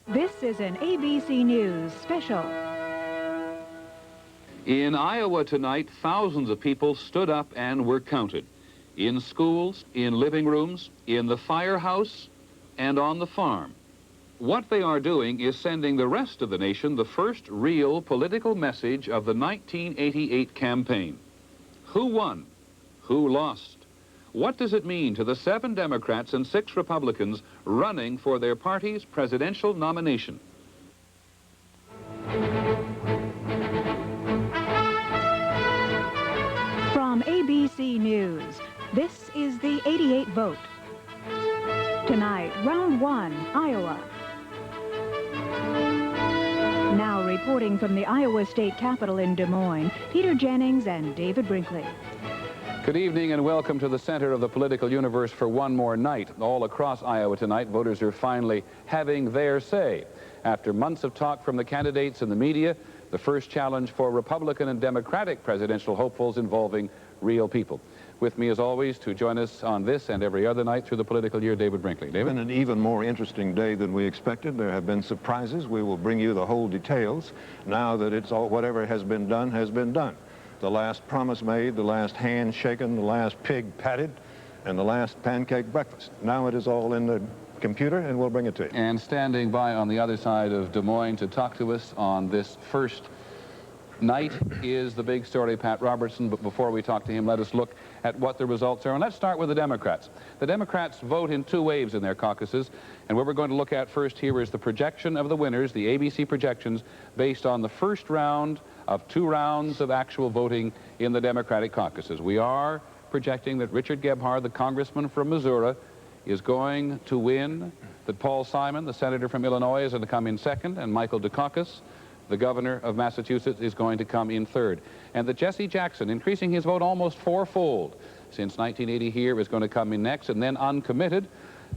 This is an ABC News special. In Iowa tonight, thousands of people stood up and were counted. In schools, in living rooms, in the firehouse, and on the farm. What they are doing is sending the rest of the nation the first real political message of the 1988 campaign. Who won? Who lost? What does it mean to the 7 Democrats and 6 Republicans running for their party's presidential nomination? From ABC News, this is the 88 vote. Tonight, round 1, Iowa. Now reporting from the Iowa State Capitol in Des Moines, Peter Jennings and David Brinkley. Good evening and welcome to the center of the political universe for one more night. All across Iowa tonight, voters are finally having their say. After months of talk from the candidates and the media, the first challenge for Republican and Democratic presidential hopefuls involving real people. With me, as always, to join us on this and every other night through the political year, David Brinkley. David? It's been an even more interesting day than we expected. There have been surprises. We will bring you the whole details now that it's all, whatever has been done has been done. The last promise made, the last hand shaken, the last pig patted, and the last pancake breakfast. Now it is all in the computer, and we'll bring it to you. And standing by on the other side of Des Moines to talk to us on this first night is the big story, Pat Robertson. But before we talk to him, let us look at what the results are. And let's start with the Democrats. The Democrats vote in 2 waves in their caucuses. And what we're going to look at first here is the projection of the winners, the ABC projections, based on the first round of 2 rounds of actual voting in the Democratic caucuses. We are projecting that Richard Gebhard, the congressman from Missouri, is going to win, that Paul Simon, the senator from Illinois, is going to come in second, and Michael Dukakis, the governor of Massachusetts, is going to come in third. And that Jesse Jackson, increasing his vote almost 4-fold since 1980 here, is going to come in next, and then uncommitted.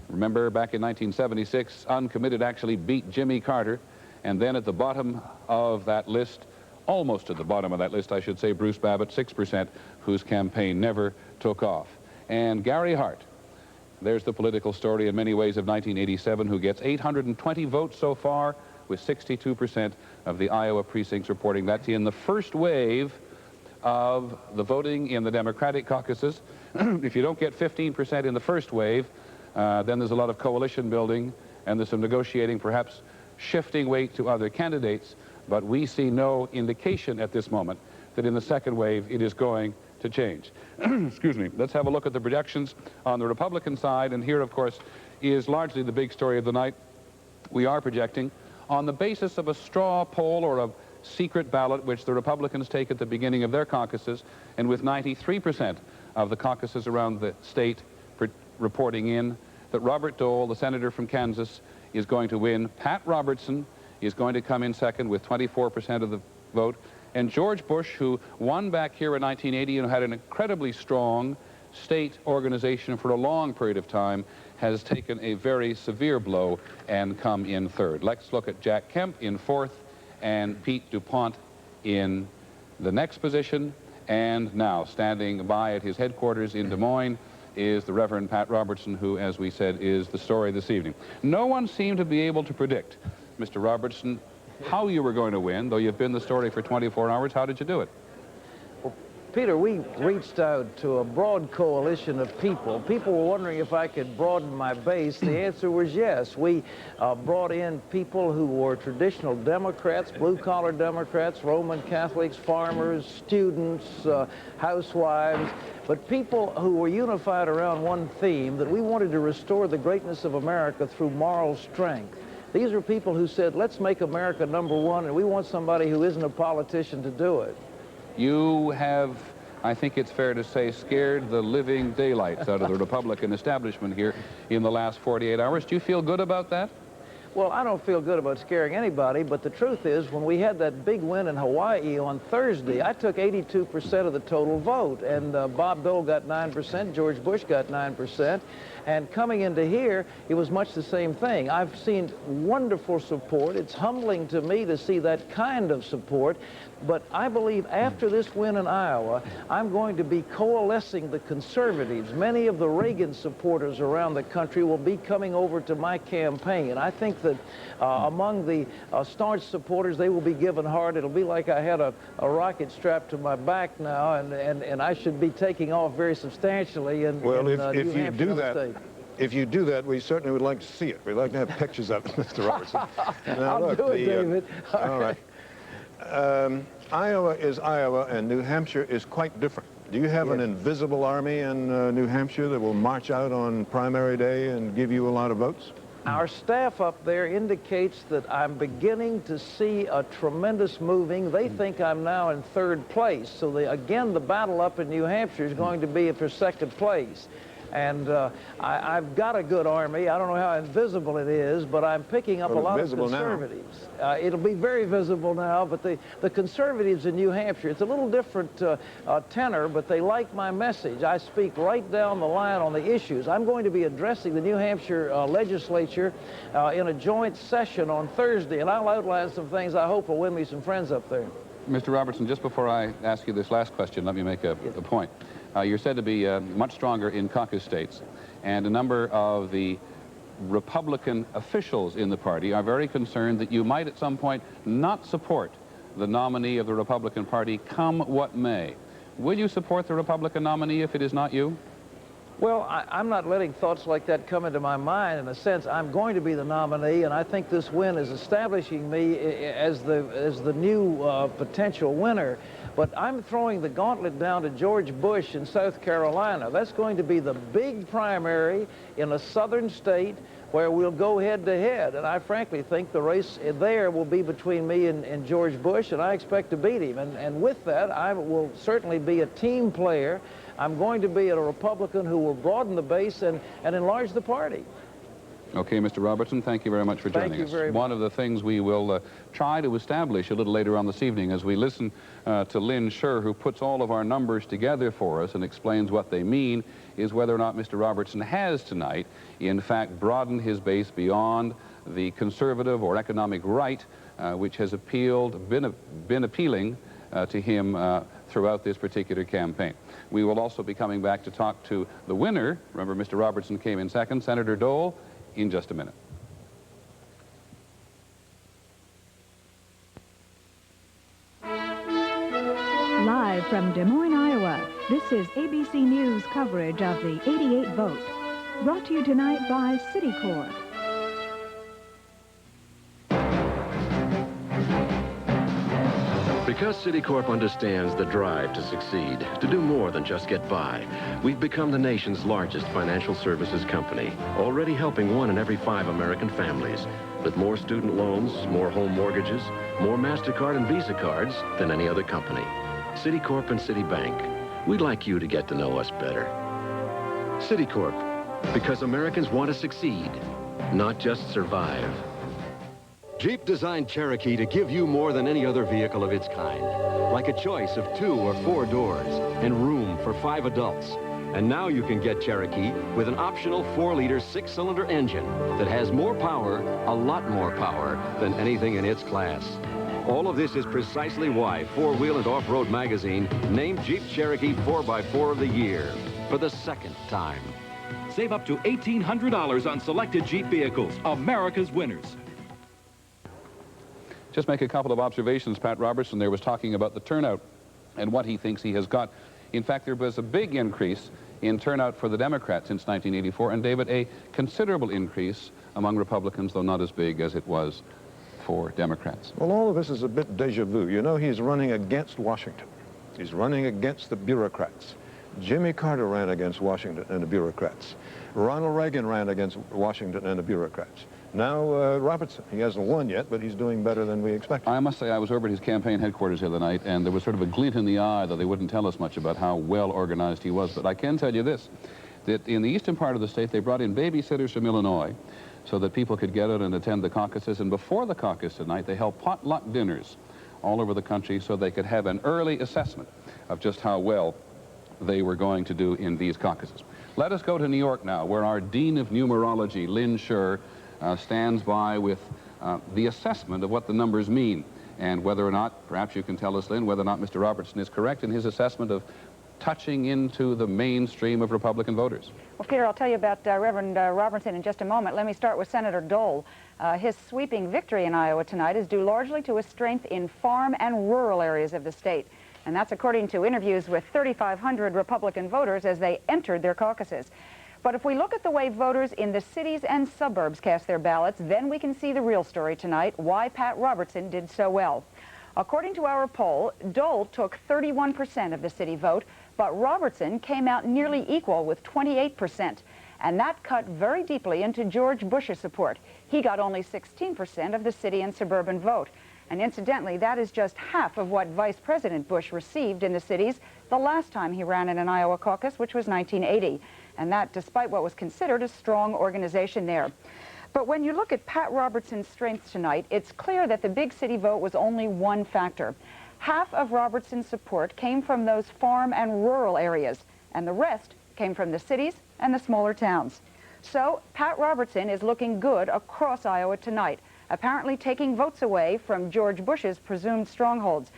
Remember, back in 1976, uncommitted actually beat Jimmy Carter. And then at the bottom of that list, almost at the bottom of that list, I should say, Bruce Babbitt, 6%, whose campaign never took off. And Gary Hart, there's the political story in many ways of 1987, who gets 820 votes so far, with 62% of the Iowa precincts reporting that. In the first wave of the voting in the Democratic caucuses, if you don't get 15% in the first wave, then there's a lot of coalition building, and there's some negotiating, perhaps shifting weight to other candidates. But we see no indication at this moment that in the second wave it is going to change. Excuse me. Let's have a look at the projections on the Republican side. And here, of course, is largely the big story of the night. We are projecting on the basis of a straw poll or a secret ballot, which the Republicans take at the beginning of their caucuses, and with 93% of the caucuses around the state reporting in, that Robert Dole, the senator from Kansas, is going to win. Pat Robertson is going to come in second with 24% of the vote. And George Bush, who won back here in 1980 and had an incredibly strong state organization for a long period of time, has taken a very severe blow and come in third. Let's look at Jack Kemp in fourth and Pete DuPont in the next position. And now, standing by at his headquarters in Des Moines, is the Reverend Pat Robertson, who, as we said, is the story this evening. No one seemed to be able to predict, Mr. Robertson, how you were going to win, though you've been the story for 24 hours. How did you do it? Well, Peter, we reached out to a broad coalition of people. People were wondering if I could broaden my base. The answer was yes. We brought in people who were traditional Democrats, blue-collar Democrats, Roman Catholics, farmers, students, housewives, but people who were unified around one theme, that we wanted to restore the greatness of America through moral strength. These are people who said, let's make America #1, and we want somebody who isn't a politician to do it. You have, I think it's fair to say, scared the living daylights out of the Republican establishment here in the last 48 hours. Do you feel good about that? Well, I don't feel good about scaring anybody, but the truth is, when we had that big win in Hawaii on Thursday, I took 82% of the total vote, and Bob Dole got 9%, George Bush got 9%, and coming into here, it was much the same thing. I've seen wonderful support. It's humbling to me to see that kind of support, but I believe after this win in Iowa, I'm going to be coalescing the conservatives. Many of the Reagan supporters around the country will be coming over to my campaign, and I think that among the staunch supporters, they will be given heart. It'll be like I had a rocket strapped to my back now, and I should be taking off very substantially in, well, in if New you Hampshire do that, State. if you do that, we certainly would like to see it. We'd like to have pictures of it, Mr. Robertson. Now, I'll look, do it, David. All right. Iowa is Iowa, and New Hampshire is quite different. Do you have an invisible army in New Hampshire that will march out on primary day and give you a lot of votes? Our staff up there indicates that I'm beginning to see a tremendous moving. They think I'm now in third place. So again, the battle up in New Hampshire is going to be for second place. And I've got a good army. I don't know how invisible it is, but I'm picking up a lot of conservatives. It'll be very visible now, but the conservatives in New Hampshire, it's a little different tenor, but they like my message. I speak right down the line on the issues. I'm going to be addressing the New Hampshire legislature in a joint session on Thursday, and I'll outline some things I hope will win me some friends up there. Mr. Robertson, just before I ask you this last question, let me make a point. You're said to be much stronger in caucus states, and a number of the Republican officials in the party are very concerned that you might at some point not support the nominee of the Republican Party, come what may. Will you support the Republican nominee if it is not you? Well, I'm not letting thoughts like that come into my mind. In a sense, I'm going to be the nominee, and I think this win is establishing me as the new potential winner. But I'm throwing the gauntlet down to George Bush in South Carolina. That's going to be the big primary in a southern state where we'll go head-to-head. And I frankly think the race there will be between me and George Bush, and I expect to beat him. And with that, I will certainly be a team player. I'm going to be a Republican who will broaden the base and enlarge the party. Okay, Mr. Robertson, thank you very much for joining us. Thank you very much. One of the things we will try to establish a little later on this evening as we listen to Lynn Scherr, who puts all of our numbers together for us and explains what they mean, is whether or not Mr. Robertson has tonight, in fact, broadened his base beyond the conservative or economic right, which has been appealing to him throughout this particular campaign. We will also be coming back to talk to the winner. Remember, Mr. Robertson came in second, Senator Dole, in just a minute. Live from Des Moines, Iowa, this is ABC News coverage of the 88 vote. Brought to you tonight by Citicorp. Because Citicorp understands the drive to succeed, to do more than just get by, we've become the nation's largest financial services company, already helping 1 in every 5 American families, with more student loans, more home mortgages, more MasterCard and Visa cards than any other company. Citicorp and Citibank, we'd like you to get to know us better. Citicorp, because Americans want to succeed, not just survive. Jeep designed Cherokee to give you more than any other vehicle of its kind. Like a choice of 2 or 4 doors and room for 5 adults. And now you can get Cherokee with an optional 4-liter 6-cylinder engine that has more power, a lot more power, than anything in its class. All of this is precisely why 4-Wheel and Off-Road magazine named Jeep Cherokee 4x4 of the year for the 2nd time. Save up to $1,800 on selected Jeep vehicles, America's winners. Just make a couple of observations. Pat Robertson there was talking about the turnout and what he thinks he has got. In fact, there was a big increase in turnout for the Democrats since 1984, and David, a considerable increase among Republicans, though not as big as it was for Democrats. Well, all of this is a bit deja vu. You know, he's running against Washington. He's running against the bureaucrats. Jimmy Carter ran against Washington and the bureaucrats. Ronald Reagan ran against Washington and the bureaucrats. Now, Robertson, he hasn't won yet, but he's doing better than we expected. I must say, I was over at his campaign headquarters the other night, and there was sort of a glint in the eye, though they wouldn't tell us much about how well organized he was. But I can tell you this, that in the eastern part of the state, they brought in babysitters from Illinois so that people could get out and attend the caucuses. And before the caucus tonight, they held potluck dinners all over the country so they could have an early assessment of just how well they were going to do in these caucuses. Let us go to New York now, where our Dean of Numerology, Lynn Scherr, stands by with the assessment of what the numbers mean and whether or not, perhaps you can tell us, Lynn, whether or not Mr. Robertson is correct in his assessment of touching into the mainstream of Republican voters? Well, Peter, I'll tell you about Reverend Robertson in just a moment. Let me start with Senator Dole. His sweeping victory in Iowa tonight is due largely to his strength in farm and rural areas of the state. And that's according to interviews with 3,500 Republican voters as they entered their caucuses. But if we look at the way voters in the cities and suburbs cast their ballots, then we can see the real story tonight, why Pat Robertson did so well. According to our poll, Dole took 31% of the city vote, but Robertson came out nearly equal with 28%. And that cut very deeply into George Bush's support. He got only 16% of the city and suburban vote. And incidentally, that is just half of what Vice President Bush received in the cities the last time he ran in an Iowa caucus, which was 1980. And that despite what was considered a strong organization there. But when you look at Pat Robertson's strengths tonight, it's clear that the big city vote was only one factor. Half of Robertson's support came from those farm and rural areas, and the rest came from the cities and the smaller towns. So Pat Robertson is looking good across Iowa tonight, apparently taking votes away from George Bush's presumed strongholds.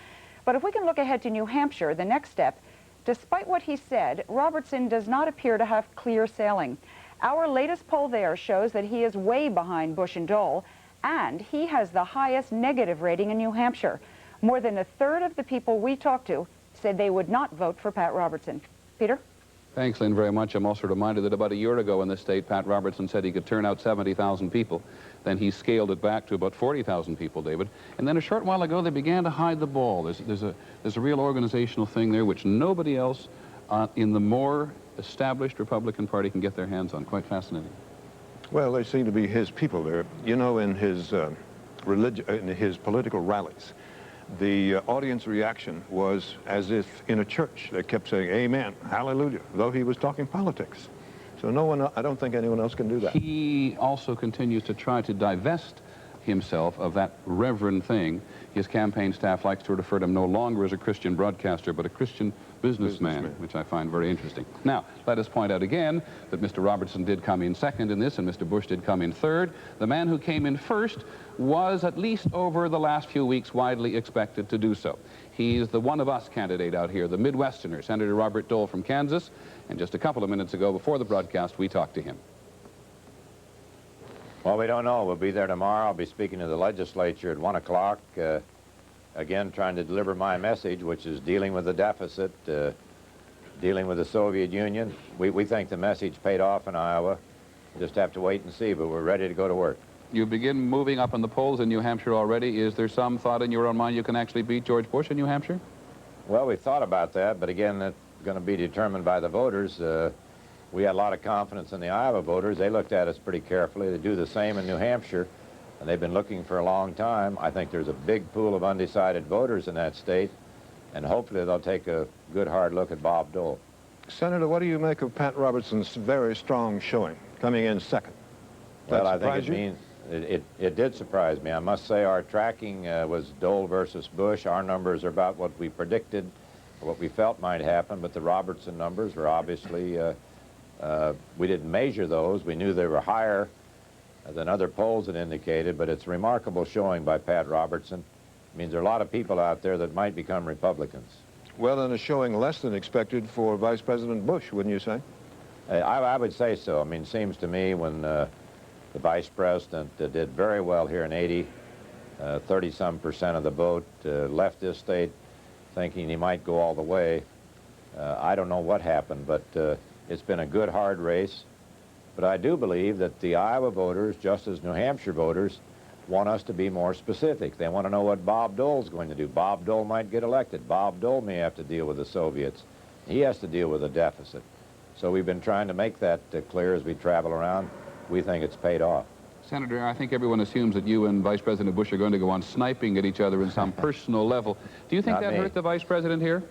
But if we can look ahead to New Hampshire, the next step, despite what he said, Robertson does not appear to have clear sailing. Our latest poll there shows that he is way behind Bush and Dole, and he has the highest negative rating in New Hampshire. More than a third of the people we talked to said they would not vote for Pat Robertson. Peter? Thanks, Lynn, very much. I'm also reminded that about a year ago in this state, Pat Robertson said he could turn out 70,000 people. Then he scaled it back to about 40,000 people, David. And then a short while ago, they began to hide the ball. There's a real organizational thing there which nobody else in the more established Republican Party can get their hands on. Quite fascinating. Well, they seem to be his people there. You know, in his in his political rallies, the audience reaction was as if in a church. They kept saying, "Amen, hallelujah," though he was talking politics. So no one, I don't think anyone else can do that. He also continues to try to divest himself of that reverend thing. His campaign staff likes to refer to him no longer as a Christian broadcaster, but a Christian businessman, which I find very interesting. Now, let us point out again that Mr. Robertson did come in second in this, and Mr. Bush did come in third. The man who came in first was, at least over the last few weeks, widely expected to do so. He's the one-of-us candidate out here, the Midwesterner, Senator Robert Dole from Kansas. And just a couple of minutes ago, before the broadcast, we talked to him. Well, we don't know. We'll be there tomorrow. I'll be speaking to the legislature at 1 o'clock, again, trying to deliver my message, which is dealing with the deficit, dealing with the Soviet Union. We think the message paid off in Iowa. Just have to wait and see, but we're ready to go to work. You begin moving up in the polls in New Hampshire already. Is there some thought in your own mind you can actually beat George Bush in New Hampshire? Well, we thought about that, but again, that's going to be determined by the voters. We had a lot of confidence in the Iowa voters. They looked at us pretty carefully. They do the same in New Hampshire, and they've been looking for a long time. I think there's a big pool of undecided voters in that state, and hopefully they'll take a good hard look at Bob Dole. Senator, what do you make of Pat Robertson's very strong showing, coming in second? Well, I think it did surprise me. I must say our tracking was Dole versus Bush. Our numbers are about what we predicted, what we felt might happen, but the Robertson numbers were obviously, we didn't measure those. We knew they were higher than other polls had indicated, but it's a remarkable showing by Pat Robertson. It means there are a lot of people out there that might become Republicans. Well, and a showing less than expected for Vice President Bush, wouldn't you say? I would say so. I mean, it seems to me when the Vice President did very well here in 80, 30-some% of the vote, left this state thinking he might go all the way. I don't know what happened, but it's been a good, hard race. But I do believe that the Iowa voters, just as New Hampshire voters, want us to be more specific. They want to know what Bob Dole's going to do. Bob Dole might get elected. Bob Dole may have to deal with the Soviets. He has to deal with a deficit. So we've been trying to make that clear as we travel around. We think it's paid off. Senator, I think everyone assumes that you and Vice President Bush are going to go on sniping at each other in some personal level. Do you think that hurt the Vice President here?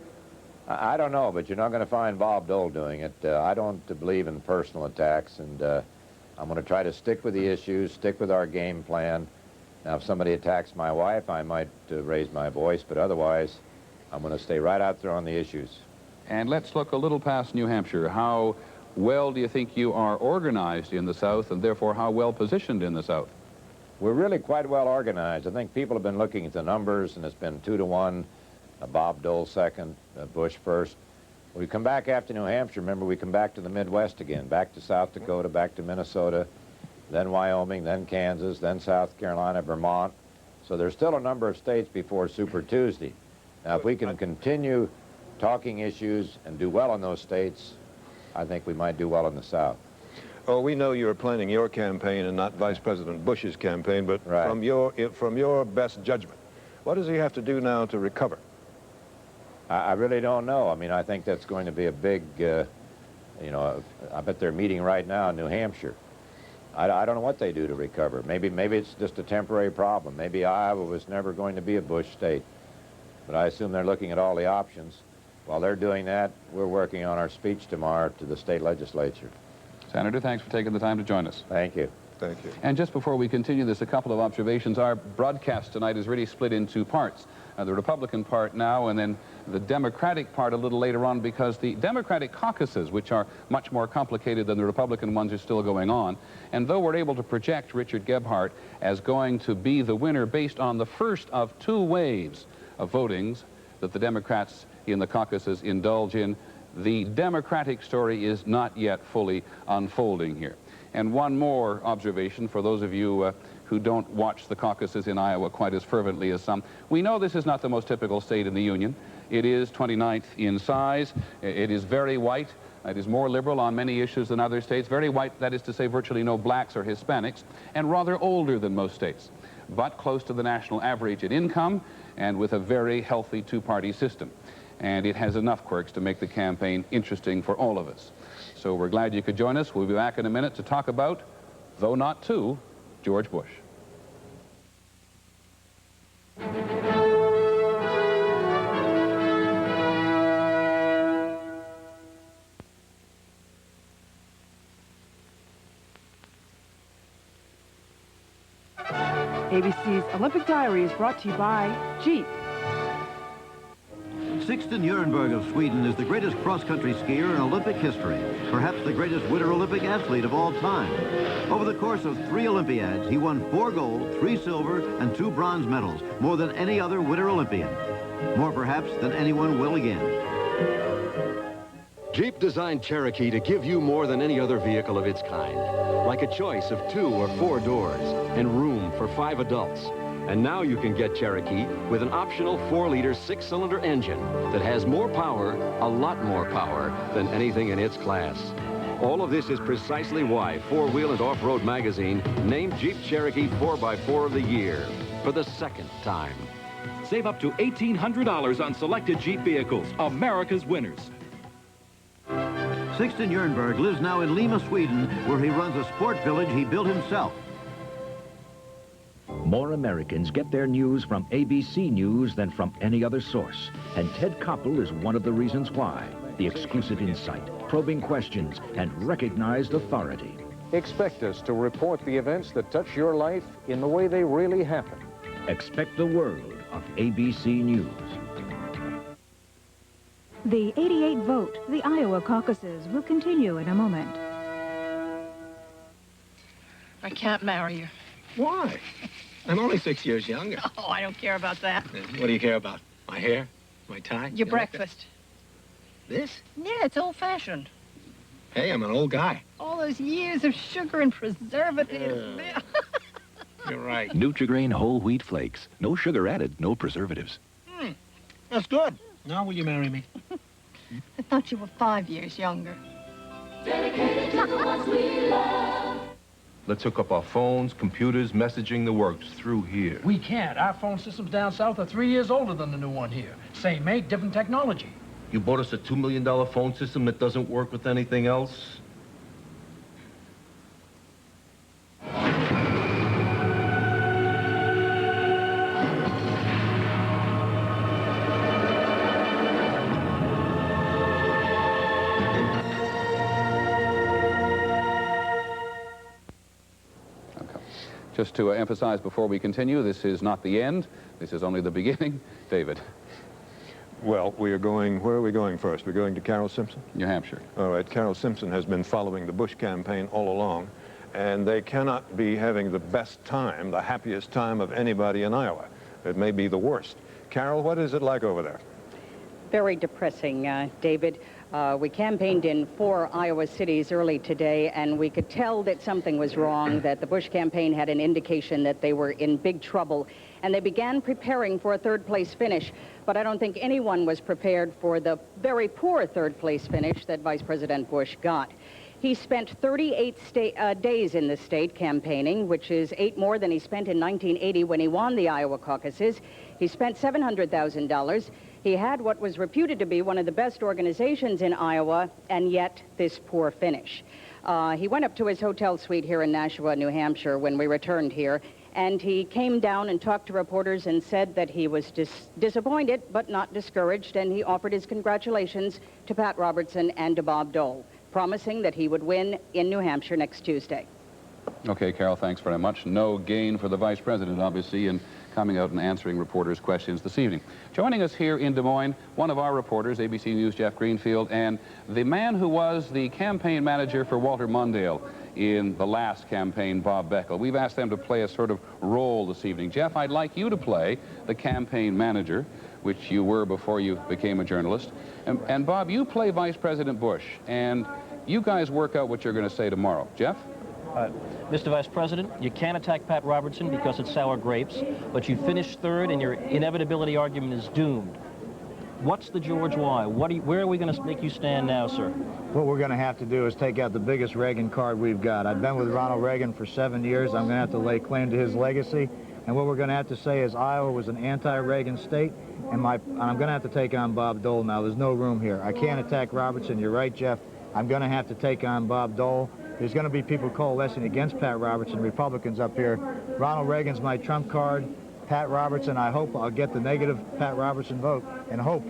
I don't know, but you're not going to find Bob Dole doing it. I don't believe in personal attacks, and I'm going to try to stick with the issues, stick with our game plan. Now, if somebody attacks my wife, I might raise my voice, but otherwise, I'm going to stay right out there on the issues. And let's look a little past New Hampshire. How well do you think you are organized in the South, and therefore how well positioned in the South? We're really quite well organized. I think people have been looking at the numbers, and it's been 2-to-1, Bob Dole second, Bush first. We come back after New Hampshire. Remember, we come back to the Midwest again, back to South Dakota, back to Minnesota, then Wyoming, then Kansas, then South Carolina, Vermont. So there's still a number of states before Super Tuesday. Now, if we can continue talking issues and do well in those states, I think we might do well in the South. Oh, we know you're planning your campaign and not Vice President Bush's campaign, but right. from your best judgment, what does he have to do now to recover? I really don't know. I mean, I think that's going to be a big, you know, I bet they're meeting right now in New Hampshire. I don't know what they do to recover. Maybe it's just a temporary problem. Maybe Iowa was never going to be a Bush state. But I assume they're looking at all the options. While they're doing that, we're working on our speech tomorrow to the state legislature. Senator, thanks for taking the time to join us. Thank you. Thank you. And just before we continue this, a couple of observations. Our broadcast tonight is really split in two parts. The Republican part now, and then the Democratic part a little later on, because the Democratic caucuses, which are much more complicated than the Republican ones, are still going on. And though we're able to project Richard Gebhardt as going to be the winner based on the first of two waves of votings that the Democrats in the caucuses indulge in, the Democratic story is not yet fully unfolding here. And one more observation for those of you who don't watch the caucuses in Iowa quite as fervently as some. We know this is not the most typical state in the Union. It is 29th in size. It is very white. It is more liberal on many issues than other states. Very white, that is to say, virtually no blacks or Hispanics, and rather older than most states, but close to the national average in income and with a very healthy two-party system. And it has enough quirks to make the campaign interesting for all of us. So we're glad you could join us. We'll be back in a minute to talk about, though not to, George Bush. ABC's Olympic Diary is brought to you by Jeep. Sixten Nuremberg of Sweden is the greatest cross-country skier in Olympic history, perhaps the greatest Winter Olympic athlete of all time. Over the course of 3 Olympiads, he won 4 gold, 3 silver, and 2 bronze medals, more than any other Winter Olympian. More perhaps than anyone will again. Jeep designed Cherokee to give you more than any other vehicle of its kind, like a choice of 2 or 4 doors and room for 5 adults. And now you can get Cherokee with an optional 4-liter 6-cylinder engine that has more power, a lot more power, than anything in its class. All of this is precisely why 4-Wheel and Off-Road magazine named Jeep Cherokee 4x4 of the year for the 2nd time. Save up to $1,800 on selected Jeep vehicles, America's winners. Sixten Nuremberg lives now in Lima, Sweden, where he runs a sport village he built himself. More Americans get their news from ABC News than from any other source. And Ted Koppel is one of the reasons why. The exclusive insight, probing questions, and recognized authority. Expect us to report the events that touch your life in the way they really happen. Expect the world of ABC News. The 88 vote, the Iowa caucuses, will continue in a moment. I can't marry you. Why? I'm only 6 years younger. Oh, I don't care about that. What do you care about? My hair? My tie? Your breakfast. Like this? Yeah, it's old-fashioned. Hey, I'm an old guy. All those years of sugar and preservatives. You're right. Nutri-Grain whole wheat flakes. No sugar added, no preservatives. That's good. Now will you marry me? I thought you were 5 years younger. Dedicated to the ones we love. Let's hook up our phones, computers, messaging, the works through here. We can't. Our phone systems down south are 3 years older than the new one here. Same make, different technology. You bought us a $2 million phone system that doesn't work with anything else? Just to emphasize before we continue, this is not the end. This is only the beginning. David. Well, where are we going first? We're going to Carol Simpson? New Hampshire. All right, Carol Simpson has been following the Bush campaign all along, and they cannot be having the best time, the happiest time of anybody in Iowa. It may be the worst. Carol, what is it like over there? Very depressing, David. We campaigned in 4 Iowa cities early today, and we could tell that something was wrong, that the Bush campaign had an indication that they were in big trouble, and they began preparing for a third-place finish. But I don't think anyone was prepared for the very poor third-place finish that Vice President Bush got. He spent 38 days in the state campaigning, which is 8 more than he spent in 1980 when he won the Iowa caucuses. He spent $700,000. He had what was reputed to be one of the best organizations in Iowa, and yet this poor finish. He went up to his hotel suite here in Nashua, New Hampshire, when we returned here, and he came down and talked to reporters and said that he was disappointed but not discouraged, and he offered his congratulations to Pat Robertson and to Bob Dole, promising that he would win in New Hampshire next Tuesday. Okay, Carol, thanks very much. No gain for the Vice President, obviously, in coming out and answering reporters' questions this evening. Joining us here in Des Moines, one of our reporters, ABC News' Jeff Greenfield, and the man who was the campaign manager for Walter Mondale in the last campaign, Bob Beckel. We've asked them to play a sort of role this evening. Jeff, I'd like you to play the campaign manager, which you were before you became a journalist. And Bob, you play Vice President Bush, and you guys work out what you're going to say tomorrow. Jeff? Mr. Vice President, you can't attack Pat Robertson because it's sour grapes, but you finished third and your inevitability argument is doomed. What's the George why? Where are we going to make you stand now, sir? What we're going to have to do is take out the biggest Reagan card we've got. I've been with Ronald Reagan for 7 years. I'm going to have to lay claim to his legacy. And what we're going to have to say is Iowa was an anti-Reagan state, and I'm going to have to take on Bob Dole now. There's no room here. I can't attack Robertson. You're right, Jeff. I'm going to have to take on Bob Dole. There's going to be people coalescing against Pat Robertson, Republicans up here. Ronald Reagan's my trump card. Pat Robertson, I hope I'll get the negative Pat Robertson vote, and hope.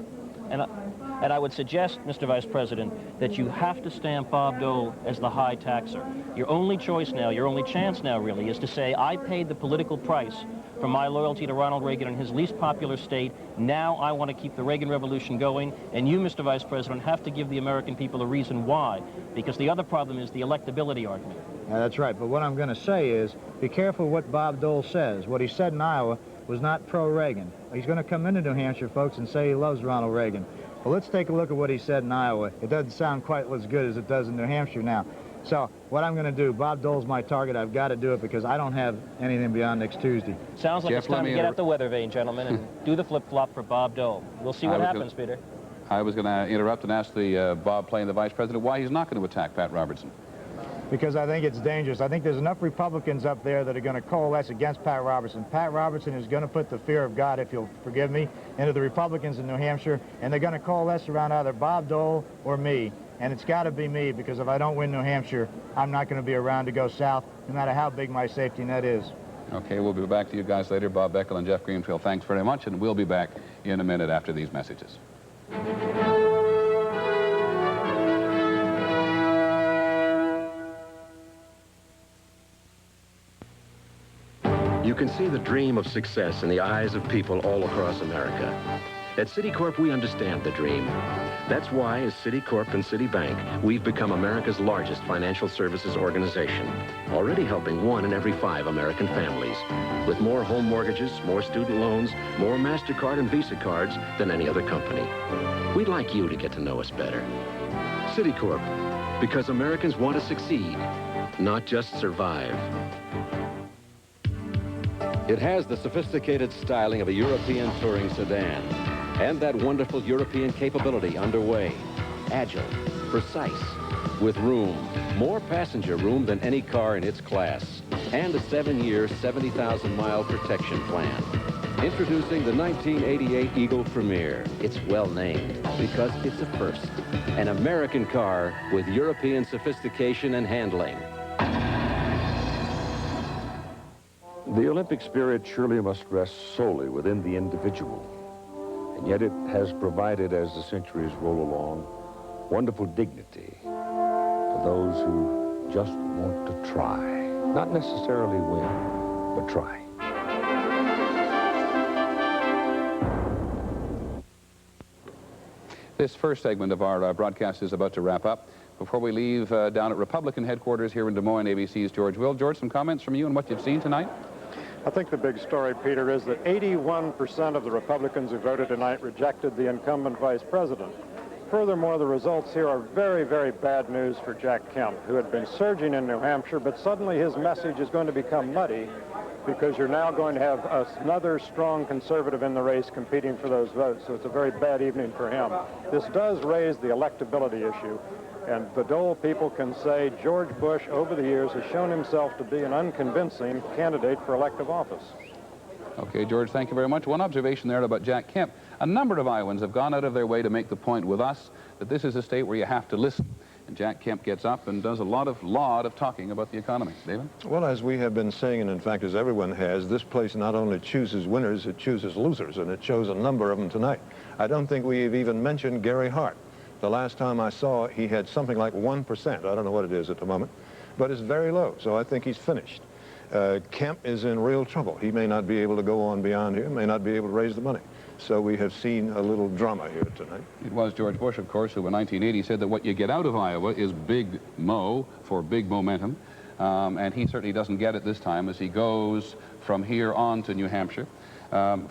And I would suggest, Mr. Vice President, that you have to stamp Bob Dole as the high taxer. Your only choice now, your only chance now, really, is to say, I paid the political price for my loyalty to Ronald Reagan in his least popular state. Now I want to keep the Reagan Revolution going, and you, Mr. Vice President, have to give the American people a reason why, because the other problem is the electability argument. Yeah, that's right, but what I'm going to say is, be careful what Bob Dole says. What he said in Iowa was not pro-Reagan. He's going to come into New Hampshire, folks, and say he loves Ronald Reagan. Well, let's take a look at what he said in Iowa. It doesn't sound quite as good as it does in New Hampshire now. So what I'm going to do, Bob Dole's my target. I've got to do it because I don't have anything beyond next Tuesday. Sounds like Jeff, it's time to get out the weather vane, gentlemen, and do the flip-flop for Bob Dole. We'll see what happens, Peter. I was going to interrupt and ask the Bob playing the Vice President why he's not going to attack Pat Robertson. Because I think it's dangerous. I think there's enough Republicans up there that are going to coalesce against Pat Robertson. Pat Robertson is going to put the fear of God, if you'll forgive me, into the Republicans in New Hampshire, and they're going to coalesce around either Bob Dole or me. And it's got to be me, because if I don't win New Hampshire, I'm not going to be around to go south, no matter how big my safety net is. Okay, we'll be back to you guys later. Bob Beckel and Jeff Greenfield, thanks very much, and we'll be back in a minute after these messages. You can see the dream of success in the eyes of people all across America. At Citicorp, we understand the dream. That's why, as Citicorp and Citibank, we've become America's largest financial services organization, already helping 1 in every 5 American families, with more home mortgages, more student loans, more MasterCard and Visa cards than any other company. We'd like you to get to know us better. Citicorp, because Americans want to succeed, not just survive. It has the sophisticated styling of a European touring sedan and that wonderful European capability underway. Agile, precise, with room, more passenger room than any car in its class, and a 7-year, 70,000-mile protection plan. Introducing the 1988 Eagle Premier. It's well named because it's a first. An American car with European sophistication and handling. The Olympic spirit surely must rest solely within the individual. And yet it has provided, as the centuries roll along, wonderful dignity to those who just want to try. Not necessarily win, but try. This first segment of our broadcast is about to wrap up. Before we leave down at Republican headquarters here in Des Moines, ABC's George Will. George, some comments from you on what you've seen tonight? I think the big story, Peter, is that 81% of the Republicans who voted tonight rejected the incumbent vice president. furthermore, the results here are very, very bad news for Jack Kemp, who had been surging in New Hampshire, but suddenly his message is going to become muddy because you're now going to have another strong conservative in the race competing for those votes. So it's a very bad evening for him. This does raise the electability issue. And the Dole people can say George Bush, over the years, has shown himself to be an unconvincing candidate for elective office. Okay, George, thank you very much. One observation there about Jack Kemp. A number of Iowans have gone out of their way to make the point with us that this is a state where you have to listen. And Jack Kemp gets up and does a lot of talking about the economy. David? Well, as we have been saying, and in fact, as everyone has, this place not only chooses winners, it chooses losers, and it chose a number of them tonight. I don't think we've even mentioned Gary Hart. The last time I saw, he had something like 1%. I don't know what it is at the moment, but it's very low, so I think he's finished. Kemp is in real trouble. He may not be able to go on beyond here, may not be able to raise the money. So we have seen a little drama here tonight. It was George Bush, of course, who in 1980 said that what you get out of Iowa is big mo for big momentum. And he certainly doesn't get it this time as he goes from here on to New Hampshire.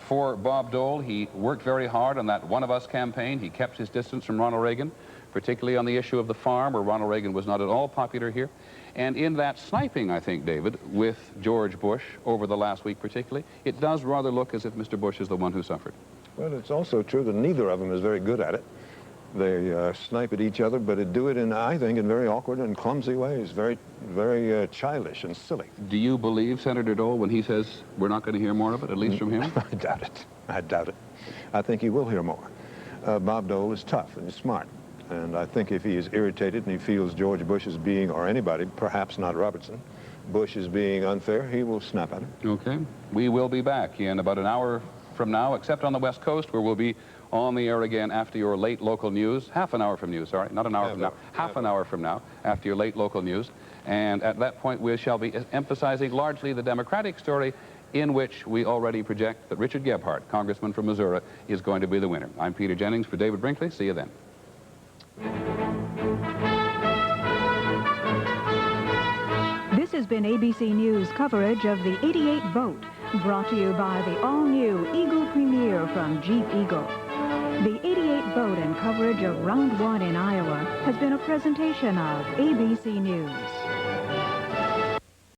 For Bob Dole, he worked very hard on that One of Us campaign. He kept his distance from Ronald Reagan, particularly on the issue of the farm, where Ronald Reagan was not at all popular here. And in that sniping, I think, David, with George Bush over the last week particularly, it does rather look as if Mr. Bush is the one who suffered. Well, it's also true that neither of them is very good at it. They snipe at each other, but they do it in, I think, in very awkward and clumsy ways, very, very childish and silly. Do you believe Senator Dole when he says we're not going to hear more of it, at least from him? I doubt it. I doubt it. I think he will hear more. Bob Dole is tough and he's smart. And I think if he is irritated and he feels George Bush is being, or anybody, perhaps not Robertson, Bush is being unfair, he will snap at him. Okay. We will be back in about an hour from now, except on the West Coast, where we'll be on the air again after your late local news. Half an hour from now, sorry, not an hour from now. Half an hour from now, after your late local news. And at that point, we shall be emphasizing largely the Democratic story, in which we already project that Richard Gebhardt, Congressman from Missouri, is going to be the winner. I'm Peter Jennings for David Brinkley. See you then. This has been ABC News coverage of the 88 vote, brought to you by the all-new Eagle Premier from Jeep Eagle. The 88 vote and coverage of Round 1 in Iowa has been a presentation of ABC News.